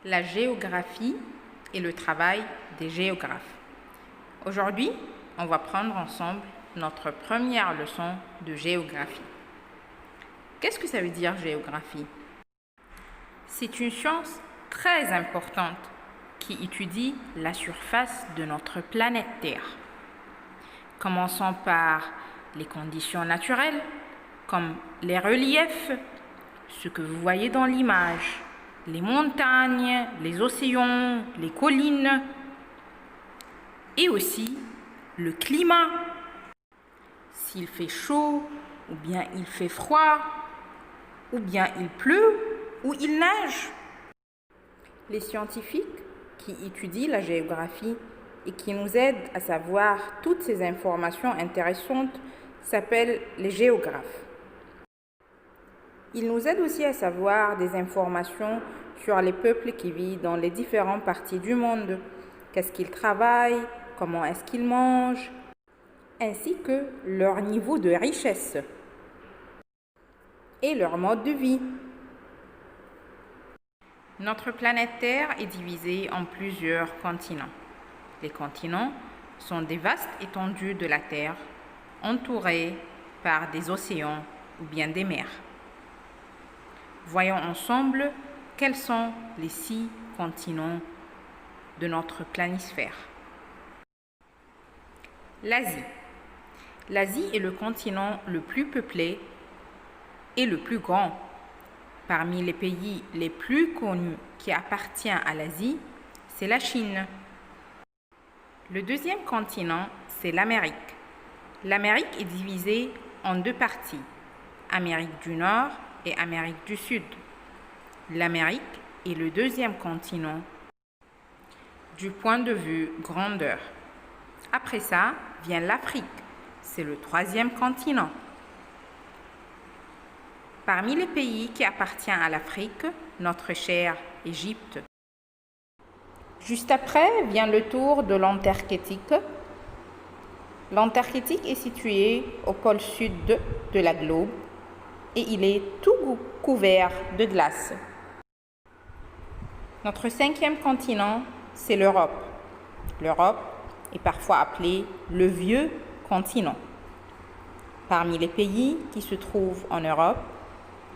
la géographie et le travail des géographes. Aujourd'hui, on va prendre ensemble notre première leçon de géographie. Qu'est-ce que ça veut dire géographie? C'est une science très importante qui étudie la surface de notre planète Terre. Commençons par les conditions naturelles, comme les reliefs, ce que vous voyez dans l'image, les montagnes, les océans, les collines, et aussi le climat, s'il fait chaud, ou bien il fait froid, ou bien il pleut, ou il neige. Les scientifiques qui étudient la géographie et qui nous aident à savoir toutes ces informations intéressantes s'appellent les géographes. Ils nous aident aussi à savoir des informations sur les peuples qui vivent dans les différentes parties du monde, qu'est-ce qu'ils travaillent, comment est-ce qu'ils mangent, ainsi que leur niveau de richesse et leur mode de vie. Notre planète Terre est divisée en plusieurs continents. Les continents sont des vastes étendues de la Terre, entourées par des océans ou bien des mers. Voyons ensemble quels sont les 6 continents de notre planisphère. L'Asie. L'Asie est le continent le plus peuplé et le plus grand. Parmi les pays les plus connus qui appartiennent à l'Asie, c'est la Chine. Le deuxième continent, c'est l'Amérique. L'Amérique est divisée en 2 parties, Amérique du Nord et Amérique du Sud. L'Amérique est le deuxième continent du point de vue grandeur. Après ça, vient l'Afrique. C'est le 3e continent. Parmi les pays qui appartiennent à l'Afrique, notre chère Égypte. Juste après vient le tour de l'Antarctique. L'Antarctique est situé au pôle sud de la globe et il est tout couvert de glace. Notre 5e continent, c'est l'Europe. L'Europe est parfois appelée le vieux continent. Parmi les pays qui se trouvent en Europe,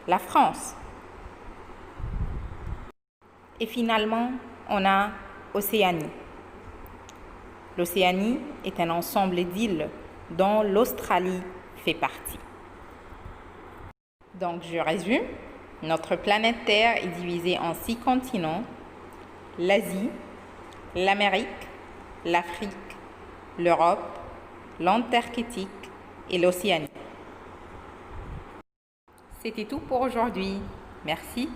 la France. Et finalement, on a Océanie. L'Océanie est un ensemble d'îles dont l'Australie fait partie. Donc, je résume. Notre planète Terre est divisée en 6 continents. L'Asie, l'Amérique, l'Afrique, l'Europe, l'Antarctique et l'Océanie. C'était tout pour aujourd'hui. Merci.